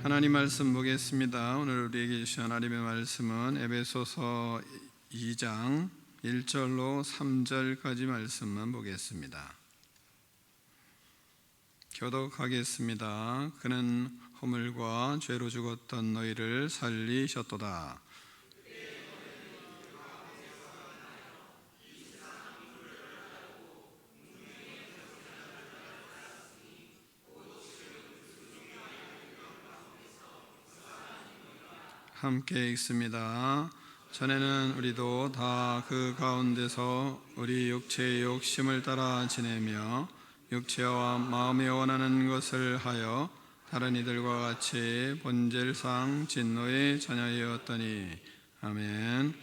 하나님 말씀 보겠습니다. 오늘 우리에게 주신 하나님의 말씀은 에베소서 2장 1절로 3절까지 말씀만 보겠습니다. 교독하겠습니다. 그는 허물과 죄로 죽었던 너희를 살리셨도다. 함께 읽습니다. 전에는 우리도 다 그 가운데서 우리 육체의 욕심을 따라 지내며 육체와 마음이 원하는 것을 하여 다른 이들과 같이 본질상 진노의 자녀였더니. 아멘.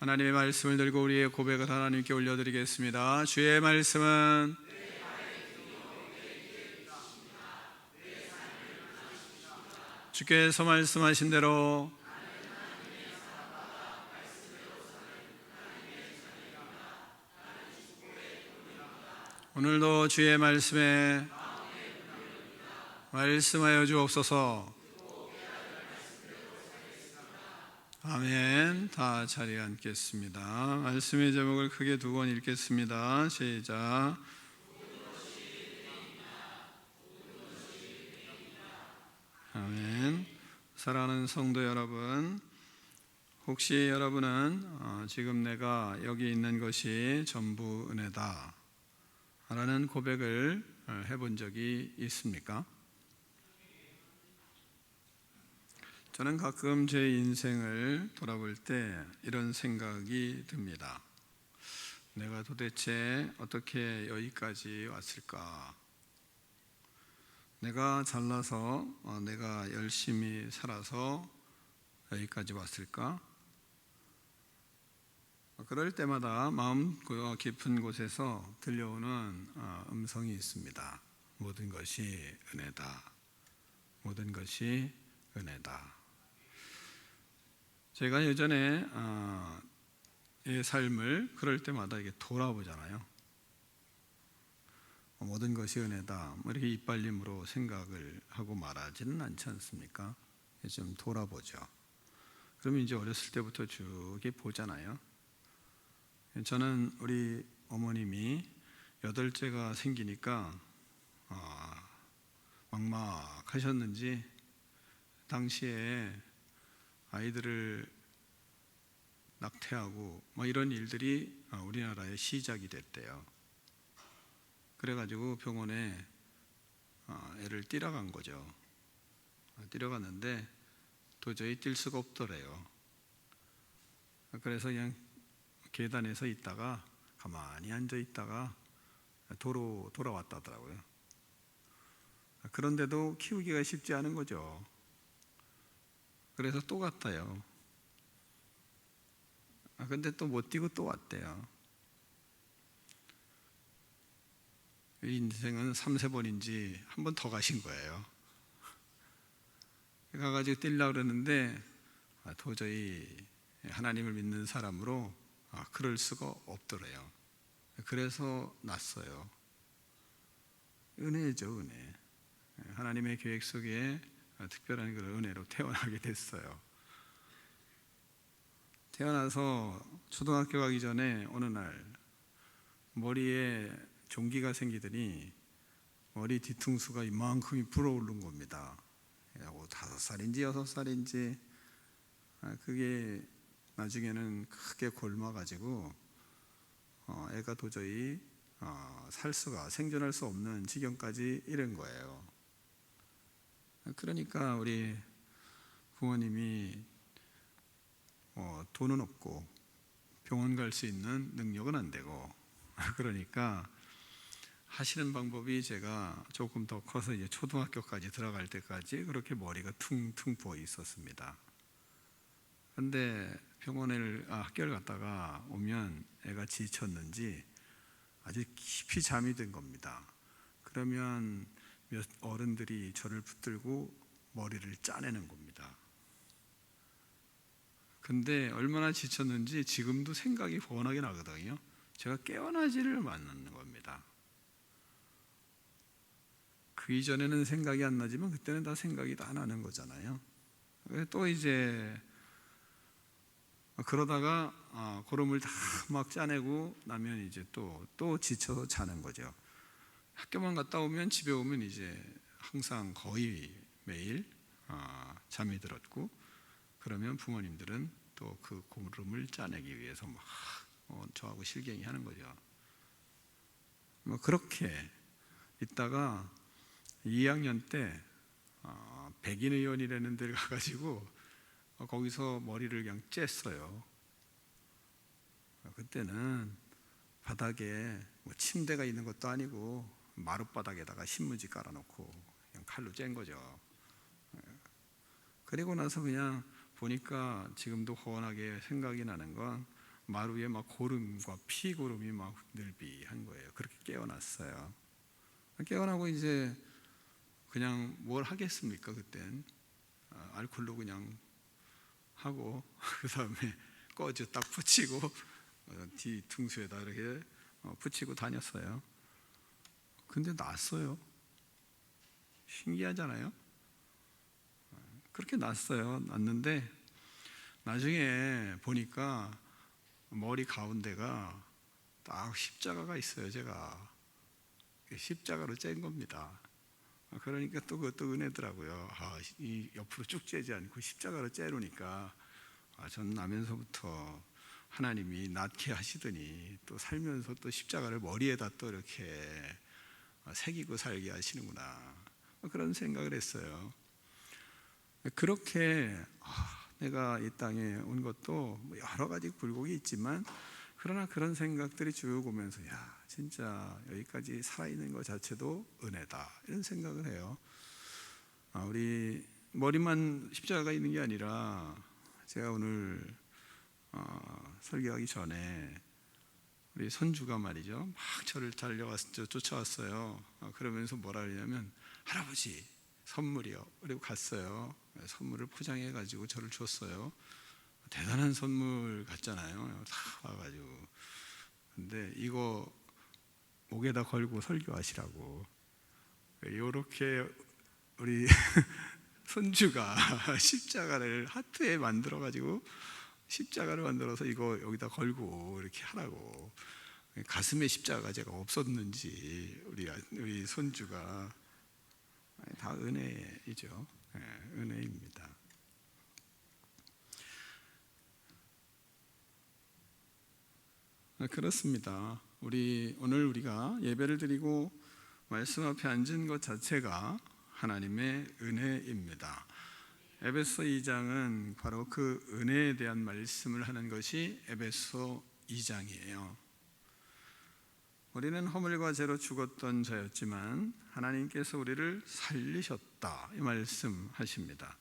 하나님의 말씀을 들고 우리의 고백을 하나님께 올려드리겠습니다. 주의 말씀은 주께서 말씀하신 대로 오늘도 주의 말씀에 말씀하여 주옵소서. 아멘. 다 자리에 앉겠습니다. 말씀의 제목을 크게 두 번 읽겠습니다. 시작. 아멘. 사랑하는 성도 여러분, 혹시 여러분은 지금 내가 여기 있는 것이 전부 은혜다 라는 고백을 해본 적이 있습니까? 저는 가끔 제 인생을 돌아볼 때 이런 생각이 듭니다. 내가 도대체 어떻게 여기까지 왔을까? 내가 잘나서 내가 열심히 살아서 여기까지 왔을까? 그럴 때마다 마음 깊은 곳에서 들려오는 음성이 있습니다. 모든 것이 은혜다. 모든 것이 은혜다. 제가 예전에 의 삶을 그럴 때마다 이게 돌아보잖아요. 모든 것이 은혜다. 이렇게 이빨림으로 생각을 하고 말하지는 않지 않습니까? 좀 돌아보죠. 그러면 이제 어렸을 때부터 쭉 보잖아요. 저는 우리 어머님이 8째가 생기니까 막막하셨는지 당시에 아이들을 낙태하고 이런 일들이 우리나라에 시작이 됐대요. 그래가지고 병원에 애를 띠러 간 거죠. 띠러 갔는데 도저히 뛸 수가 없더래요. 그래서 그냥 계단에서 있다가 가만히 앉아 있다가 도로 돌아왔다더라고요. 그런데도 키우기가 쉽지 않은 거죠. 그래서 또 갔다요. 근데 또 못 뛰고 또 왔대요. 인생은 3-4번인지 한 번 더 가신 거예요. 가가지고 뛰려고 그러는데 도저히 하나님을 믿는 사람으로 그럴 수가 없더래요. 그래서 났어요. 은혜죠, 은혜. 하나님의 계획 속에 특별한 그런 은혜로 태어나게 됐어요. 태어나서 초등학교 가기 전에 어느 날 머리에 종기가 생기더니 머리 뒤통수가 이만큼이 불어오른 겁니다. 5살인지 6살인지 그게 나중에는 크게 곪아가지고 애가 도저히 생존할 수 없는 지경까지 이른 거예요. 그러니까 우리 부모님이 돈은 없고 병원 갈 수 있는 능력은 안 되고 그러니까 하시는 방법이 제가 조금 더 커서 이제 초등학교까지 들어갈 때까지 그렇게 머리가 퉁퉁 부어 있었습니다. 근데 학교를 갔다가 오면 애가 지쳤는지 아주 깊이 잠이 든 겁니다. 그러면 어른들이 저를 붙들고 머리를 짜내는 겁니다. 근데 얼마나 지쳤는지 지금도 생각이 훤하게 나거든요. 제가 깨어나지를 않는 겁니다. 그 이전에는 생각이 안 나지만 그때는 다 생각이 다 나는 거잖아요. 또 이제 그러다가 졸음을 다 막 짜내고 나면 이제 또 지쳐서 자는 거죠. 학교만 갔다 오면 집에 오면 이제 항상 거의 매일 잠이 들었고, 그러면 부모님들은 또 그 졸음을 짜내기 위해서 막 저하고 실갱이 하는 거죠. 뭐 그렇게 있다가 2학년 때 백인 의원이라는 데를 가가지고 거기서 머리를 그냥 쬐어요. 그때는 바닥에 뭐 침대가 있는 것도 아니고 마룻바닥에다가 신문지 깔아놓고 그냥 칼로 쬐은 거죠. 그리고 나서 그냥 보니까 지금도 훤하게 생각이 나는 건 마루에 막 고름과 피고름이 막 늘비한 거예요. 그렇게 깨어났어요. 깨어나고 이제 그냥 뭘 하겠습니까? 그땐 알코올로 그냥 하고 그 다음에 꺼져 딱 붙이고 뒤통수에다 이렇게 붙이고 다녔어요. 근데 났어요. 신기하잖아요. 그렇게 났어요. 났는데 나중에 보니까 머리 가운데가 딱 십자가가 있어요. 제가 십자가로 짠 겁니다. 그러니까 또 그것도 은혜더라고요. 이 옆으로 쭉 째지 않고 십자가로 째놓으니까 전 나면서부터 하나님이 낫게 하시더니 또 살면서 또 십자가를 머리에다 또 이렇게 새기고 살게 하시는구나, 그런 생각을 했어요. 그렇게 내가 이 땅에 온 것도 여러 가지 굴곡이 있지만, 그러나 그런 생각들이 쭉 오면서 진짜 여기까지 살아있는 것 자체도 은혜다, 이런 생각을 해요. 우리 머리만 십자가가 있는 게 아니라, 제가 오늘 설교하기 전에 우리 손주가 말이죠, 막 저를 쫓아왔어요. 그러면서 뭐라 그러냐면, 할아버지 선물이요. 그리고 갔어요. 선물을 포장해 가지고 저를 줬어요. 대단한 선물 같잖아요. 다 와가지고. 근데 이거 목에다 걸고 설교하시라고. 이렇게 우리 손주가 십자가를 하트에 만들어 가지고 십자가를 만들어서 이거 여기다 걸고 이렇게 하라고. 가슴에 십자가가 제가 없었는지 우리 손주가 다 은혜이죠. 은혜입니다. 그렇습니다. 오늘 우리가 예배를 드리고 말씀 앞에 앉은 것 자체가 하나님의 은혜입니다. 에베소 2장은 바로 그 은혜에 대한 말씀을 하는 것이 에베소 2장이에요. 우리는 허물과 죄로 죽었던 자였지만 하나님께서 우리를 살리셨다, 이 말씀하십니다.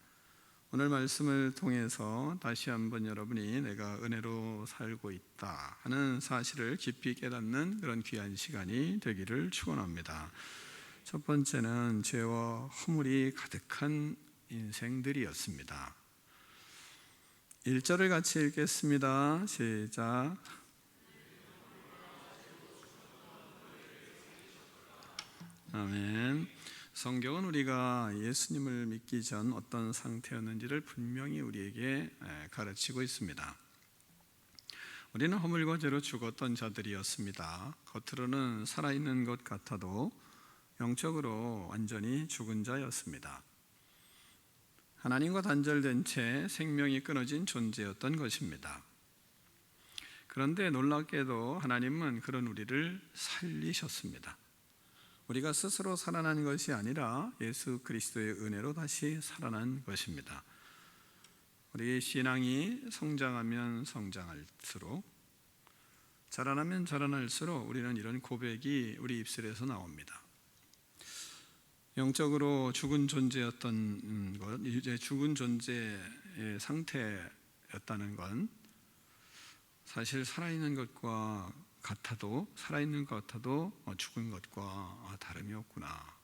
오늘 말씀을 통해서 다시 한번 여러분이 내가 은혜로 살고 있다 하는 사실을 깊이 깨닫는 그런 귀한 시간이 되기를 축원합니다. 첫 번째는 죄와 허물이 가득한 인생들이었습니다. 1절을 같이 읽겠습니다. 시작. 아멘. 성경은 우리가 예수님을 믿기 전 어떤 상태였는지를 분명히 우리에게 가르치고 있습니다. 우리는 허물과 죄로 죽었던 자들이었습니다. 겉으로는 살아있는 것 같아도 영적으로 완전히 죽은 자였습니다. 하나님과 단절된 채 생명이 끊어진 존재였던 것입니다. 그런데 놀랍게도 하나님은 그런 우리를 살리셨습니다. 우리가 스스로 살아난 것이 아니라 예수 그리스도의 은혜로 다시 살아난 것입니다. 우리의 신앙이 성장하면 성장할수록, 자라나면 자라날수록 우리는 이런 고백이 우리 입술에서 나옵니다. 영적으로 죽은 존재였던 것, 이제 죽은 존재의 상태였다는 건 사실 살아있는 것과 살아있는 것 같아도 죽은 것과 다름이 없구나,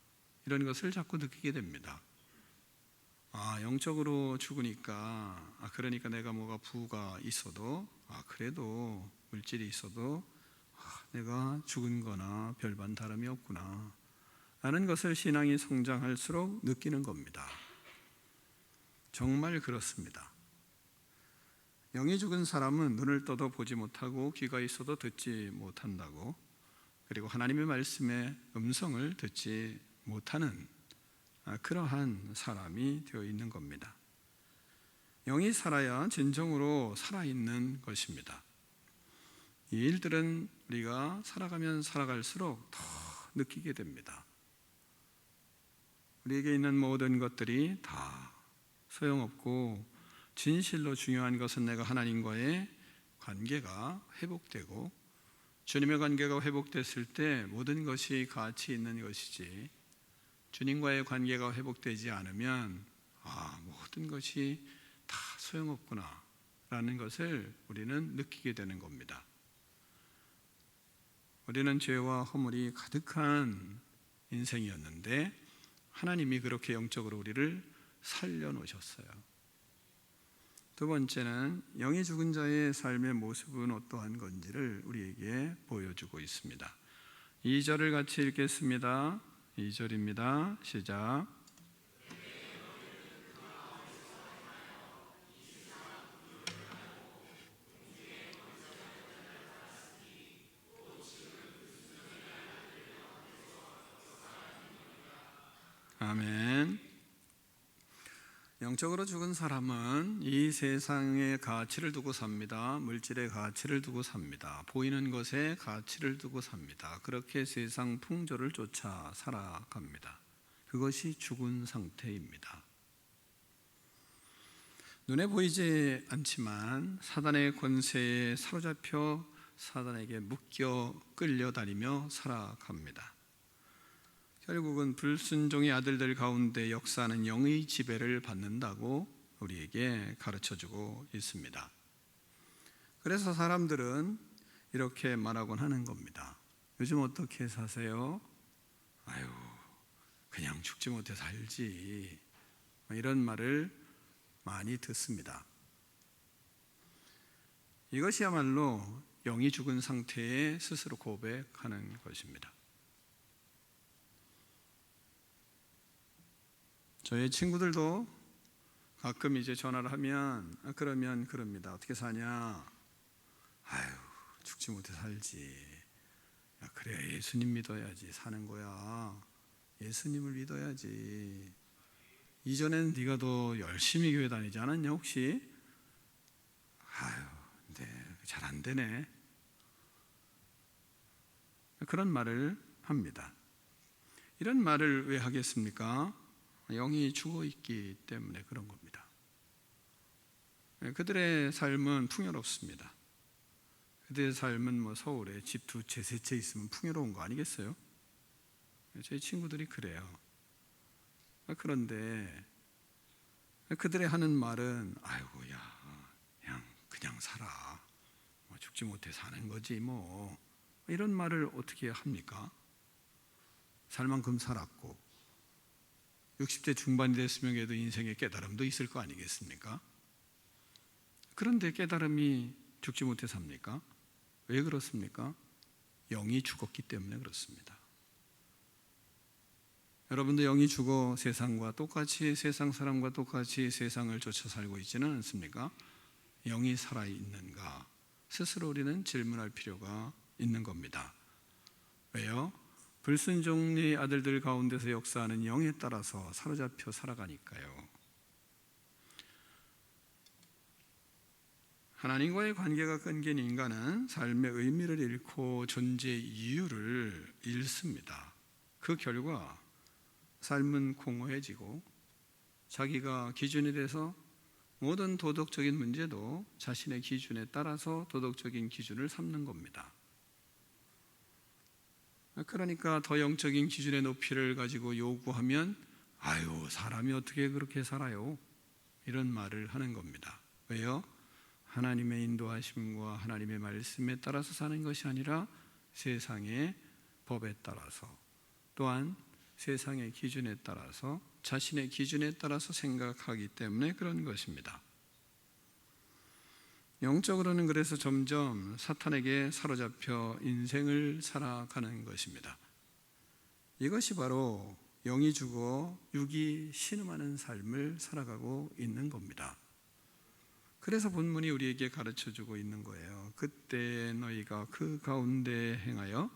이런 것을 자꾸 느끼게 됩니다. 영적으로 죽으니까, 그러니까 내가 뭐가 부가 있어도, 그래도 물질이 있어도 내가 죽은 거나 별반 다름이 없구나, 라는 것을 신앙이 성장할수록 느끼는 겁니다. 정말 그렇습니다. 영이 죽은 사람은 눈을 떠도 보지 못하고 귀가 있어도 듣지 못한다고, 그리고 하나님의 말씀의 음성을 듣지 못하는 그러한 사람이 되어 있는 겁니다. 영이 살아야 진정으로 살아있는 것입니다. 이 일들은 우리가 살아가면 살아갈수록 더 느끼게 됩니다. 우리에게 있는 모든 것들이 다 소용없고, 진실로 중요한 것은 내가 하나님과의 관계가 회복되고, 주님의 관계가 회복됐을 때 모든 것이 가치 있는 것이지, 주님과의 관계가 회복되지 않으면 모든 것이 다 소용없구나 라는 것을 우리는 느끼게 되는 겁니다. 우리는 죄와 허물이 가득한 인생이었는데 하나님이 그렇게 영적으로 우리를 살려놓으셨어요. 두 번째는 영이 죽은 자의 삶의 모습은 어떠한 건지를 우리에게 보여주고 있습니다. 2절을 같이 읽겠습니다. 2절입니다. 시작. 아멘. 영적으로 죽은 사람은 이 세상의 가치를 두고 삽니다. 물질의 가치를 두고 삽니다. 보이는 것에 가치를 두고 삽니다. 그렇게 세상 풍조를 쫓아 살아갑니다. 그것이 죽은 상태입니다. 눈에 보이지 않지만 사단의 권세에 사로잡혀 사단에게 묶여 끌려다니며 살아갑니다. 결국은 불순종의 아들들 가운데 역사하는 영의 지배를 받는다고 우리에게 가르쳐주고 있습니다. 그래서 사람들은 이렇게 말하곤 하는 겁니다. 요즘 어떻게 사세요? 아유, 그냥 죽지 못해 살지. 이런 말을 많이 듣습니다. 이것이야말로 영이 죽은 상태에 스스로 고백하는 것입니다. 저희 친구들도 가끔 이제 전화를 하면 그러면 그럽니다. 어떻게 사냐? 아유, 죽지 못해 살지. 야, 그래, 예수님 믿어야지 사는 거야. 예수님을 믿어야지. 이전에는 네가 더 열심히 교회 다니지 않았냐 혹시? 아유, 근데 잘 안 되네. 그런 말을 합니다. 이런 말을 왜 하겠습니까? 영이 죽어 있기 때문에 그런 겁니다. 그들의 삶은 풍요롭습니다. 그들의 삶은 서울에 집 2채, 3채 있으면 풍요로운 거 아니겠어요? 저희 친구들이 그래요. 그런데 그들의 하는 말은 아이고 야, 그냥 살아. 죽지 못해 사는 거지 뭐. 이런 말을 어떻게 합니까? 살 만큼 살았고 60대 중반이 됐으면 그래도 인생의 깨달음도 있을 거 아니겠습니까? 그런데 깨달음이 죽지 못해 삽니까? 왜 그렇습니까? 영이 죽었기 때문에 그렇습니다. 여러분도 영이 죽어 세상과 똑같이, 세상 사람과 똑같이 세상을 쫓아 살고 있지는 않습니까? 영이 살아있는가? 스스로 우리는 질문할 필요가 있는 겁니다. 왜요? 불순종의 아들들 가운데서 역사하는 영에 따라서 사로잡혀 살아가니까요. 하나님과의 관계가 끊긴 인간은 삶의 의미를 잃고 존재 이유를 잃습니다. 그 결과 삶은 공허해지고 자기가 기준이 돼서 모든 도덕적인 문제도 자신의 기준에 따라서 도덕적인 기준을 삼는 겁니다. 그러니까 더 영적인 기준의 높이를 가지고 요구하면 아유, 사람이 어떻게 그렇게 살아요? 이런 말을 하는 겁니다. 왜요? 하나님의 인도하심과 하나님의 말씀에 따라서 사는 것이 아니라 세상의 법에 따라서, 또한 세상의 기준에 따라서, 자신의 기준에 따라서 생각하기 때문에 그런 것입니다. 영적으로는 그래서 점점 사탄에게 사로잡혀 인생을 살아가는 것입니다. 이것이 바로 영이 죽어 육이 신음하는 삶을 살아가고 있는 겁니다. 그래서 본문이 우리에게 가르쳐주고 있는 거예요. 그때 너희가 그 가운데 행하여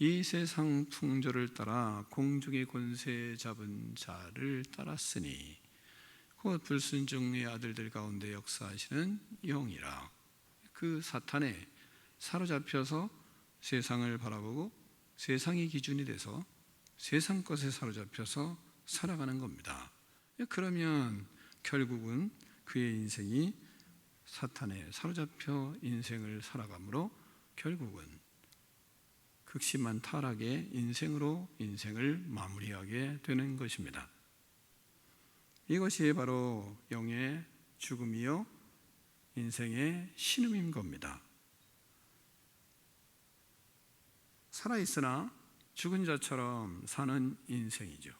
이 세상 풍조를 따라 공중의 권세 잡은 자를 따랐으니 곧 불순종의 아들들 가운데 역사하시는 영이라. 그 사탄에 사로잡혀서 세상을 바라보고 세상이 기준이 돼서 세상 것에 사로잡혀서 살아가는 겁니다. 그러면 결국은 그의 인생이 사탄에 사로잡혀 인생을 살아가므로 결국은 극심한 타락의 인생으로 인생을 마무리하게 되는 것입니다. 이것이 바로 영의 죽음이요 인생의 신음인 겁니다. 살아있으나 죽은 자처럼 사는 인생이죠.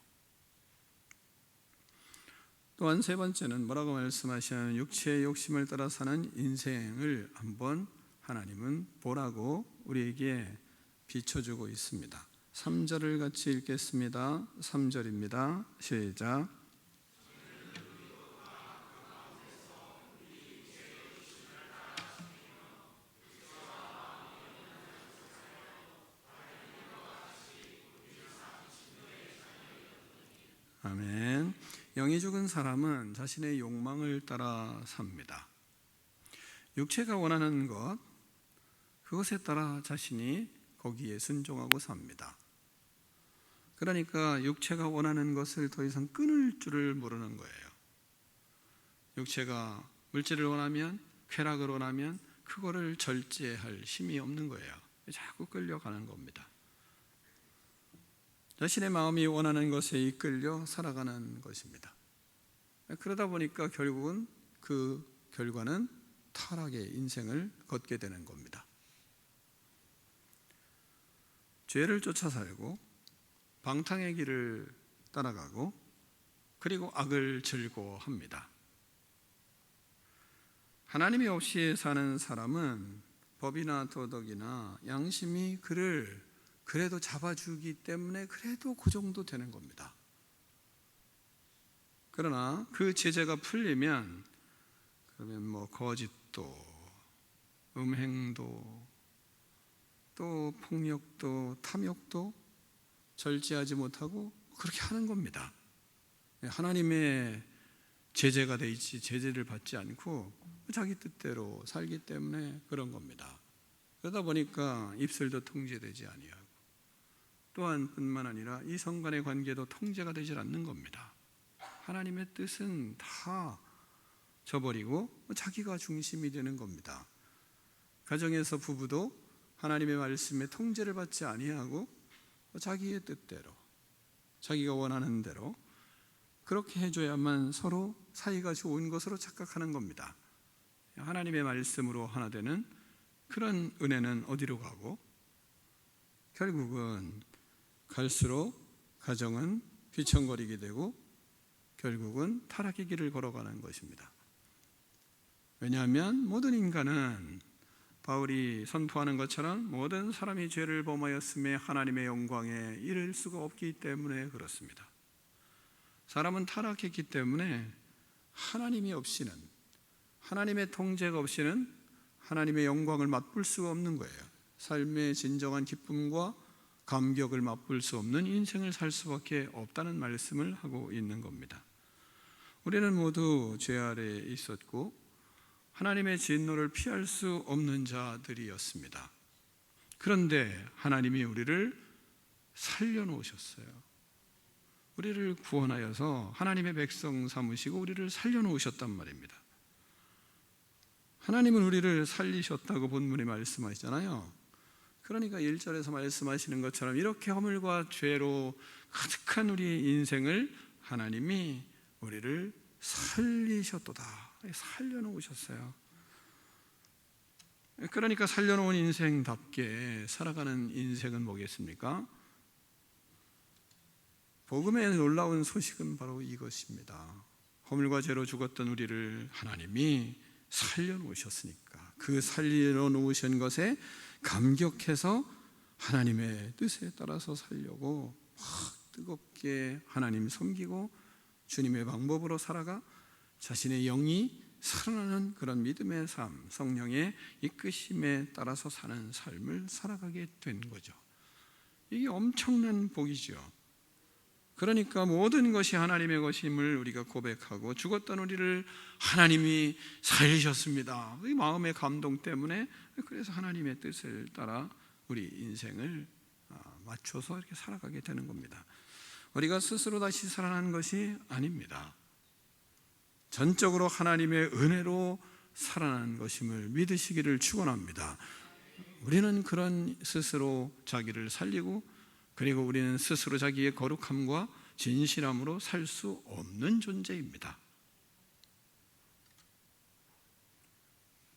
또한 세 번째는 뭐라고 말씀하시냐면 육체의 욕심을 따라 사는 인생을 한번 하나님은 보라고 우리에게 비춰주고 있습니다. 3절을 같이 읽겠습니다. 3절입니다. 시작. 아멘. 영이 죽은 사람은 자신의 욕망을 따라 삽니다. 육체가 원하는 것, 그것에 따라 자신이 거기에 순종하고 삽니다. 그러니까 육체가 원하는 것을 더 이상 끊을 줄을 모르는 거예요. 육체가 물질을 원하면, 쾌락을 원하면 그거를 절제할 힘이 없는 거예요. 자꾸 끌려가는 겁니다. 자신의 마음이 원하는 것에 이끌려 살아가는 것입니다. 그러다 보니까 결국은 그 결과는 타락의 인생을 걷게 되는 겁니다. 죄를 쫓아 살고 방탕의 길을 따라가고 그리고 악을 즐거워합니다. 하나님이 없이 사는 사람은 법이나 도덕이나 양심이 그를 그래도 잡아주기 때문에 그래도 그 정도 되는 겁니다. 그러나 그 제재가 풀리면 그러면 거짓도, 음행도, 또 폭력도, 탐욕도 절제하지 못하고 그렇게 하는 겁니다. 하나님의 제재가 돼 있지 제재를 받지 않고 자기 뜻대로 살기 때문에 그런 겁니다. 그러다 보니까 입술도 통제되지 아니하고 또한 뿐만 아니라 이성 간의 관계도 통제가 되지 않는 겁니다. 하나님의 뜻은 다 저버리고 자기가 중심이 되는 겁니다. 가정에서 부부도 하나님의 말씀에 통제를 받지 아니하고 자기의 뜻대로 자기가 원하는 대로 그렇게 해줘야만 서로 사이가 좋은 것으로 착각하는 겁니다. 하나님의 말씀으로 하나 되는 그런 은혜는 어디로 가고 결국은 갈수록 가정은 휘청거리게 되고 결국은 타락의 길을 걸어가는 것입니다. 왜냐하면 모든 인간은 바울이 선포하는 것처럼 모든 사람이 죄를 범하였음에 하나님의 영광에 이를 수가 없기 때문에 그렇습니다. 사람은 타락했기 때문에 하나님이 없이는 하나님의 통제가 없이는 하나님의 영광을 맛볼 수가 없는 거예요. 삶의 진정한 기쁨과 감격을 맛볼 수 없는 인생을 살 수밖에 없다는 말씀을 하고 있는 겁니다. 우리는 모두 죄 아래에 있었고 하나님의 진노를 피할 수 없는 자들이었습니다. 그런데 하나님이 우리를 살려놓으셨어요. 우리를 구원하여서 하나님의 백성 삼으시고 우리를 살려놓으셨단 말입니다. 하나님은 우리를 살리셨다고 본문에 말씀하시잖아요. 그러니까 1절에서 말씀하시는 것처럼 이렇게 허물과 죄로 가득한 우리의 인생을 하나님이 우리를 살리셨도다. 살려놓으셨어요. 그러니까 살려놓은 인생답게 살아가는 인생은 뭐겠습니까? 복음의 놀라운 소식은 바로 이것입니다. 허물과 죄로 죽었던 우리를 하나님이 살려놓으셨으니까 그 살려놓으신 것에 감격해서 하나님의 뜻에 따라서 살려고 뜨겁게 하나님 섬기고 주님의 방법으로 살아가 자신의 영이 살아나는 그런 믿음의 삶, 성령의 이끄심에 따라서 사는 삶을 살아가게 된 거죠. 이게 엄청난 복이죠. 그러니까 모든 것이 하나님의 것임을 우리가 고백하고 죽었던 우리를 하나님이 살리셨습니다. 이 마음의 감동 때문에 그래서 하나님의 뜻을 따라 우리 인생을 맞춰서 이렇게 살아가게 되는 겁니다. 우리가 스스로 다시 살아나는 것이 아닙니다. 전적으로 하나님의 은혜로 살아나는 것임을 믿으시기를 축원합니다. 우리는 그런 스스로 자기를 살리고 그리고 우리는 스스로 자기의 거룩함과 진실함으로 살 수 없는 존재입니다.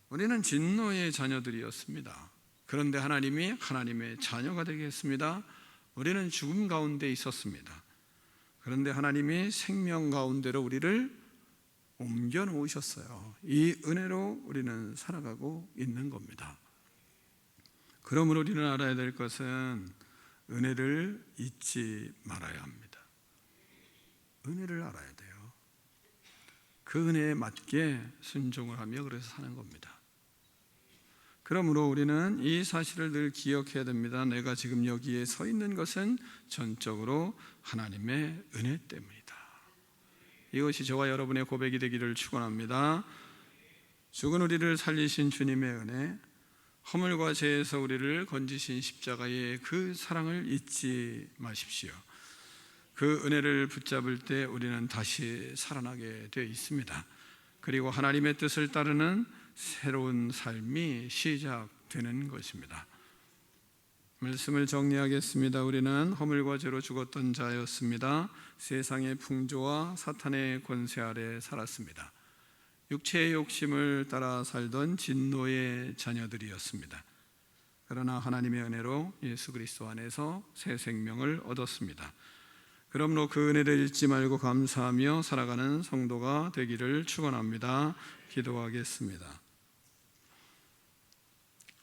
우리는 진노의 자녀들이었습니다. 그런데 하나님이 하나님의 자녀가 되게 했습니다. 우리는 죽음 가운데 있었습니다. 그런데 하나님이 생명 가운데로 우리를 옮겨 놓으셨어요. 이 은혜로 우리는 살아가고 있는 겁니다. 그러므로 우리는 알아야 될 것은 은혜를 잊지 말아야 합니다. 은혜를 알아야 돼요. 그 은혜에 맞게 순종을 하며 그래서 사는 겁니다. 그러므로 우리는 이 사실을 늘 기억해야 됩니다. 내가 지금 여기에 서 있는 것은 전적으로 하나님의 은혜 때문이다. 이것이 저와 여러분의 고백이 되기를 축원합니다. 죽은 우리를 살리신 주님의 은혜, 허물과 죄에서 우리를 건지신 십자가의 그 사랑을 잊지 마십시오. 그 은혜를 붙잡을 때 우리는 다시 살아나게 되어 있습니다. 그리고 하나님의 뜻을 따르는 새로운 삶이 시작되는 것입니다. 말씀을 정리하겠습니다. 우리는 허물과 죄로 죽었던 자였습니다. 세상의 풍조와 사탄의 권세 아래 살았습니다. 육체의 욕심을 따라 살던 진노의 자녀들이었습니다. 그러나 하나님의 은혜로 예수 그리스도 안에서 새 생명을 얻었습니다. 그러므로 그 은혜를 잊지 말고 감사하며 살아가는 성도가 되기를 축원합니다. 기도하겠습니다.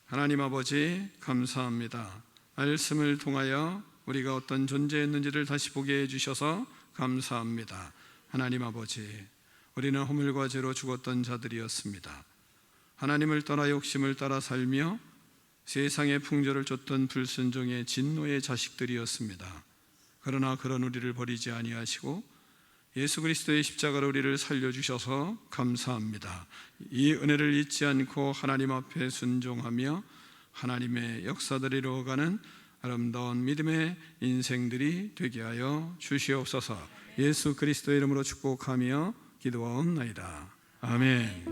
하나님 아버지 감사합니다. 말씀을 통하여 우리가 어떤 존재였는지를 다시 보게 해주셔서 감사합니다. 하나님 아버지, 우리는 허물과 죄로 죽었던 자들이었습니다. 하나님을 떠나 욕심을 따라 살며 세상의 풍조를 쫓던 불순종의 진노의 자식들이었습니다. 그러나 그런 우리를 버리지 아니하시고 예수 그리스도의 십자가로 우리를 살려주셔서 감사합니다. 이 은혜를 잊지 않고 하나님 앞에 순종하며 하나님의 역사들을 이루어가는 아름다운 믿음의 인생들이 되게 하여 주시옵소서. 예수 그리스도의 이름으로 축복하며 기도하옵나이다. 아멘.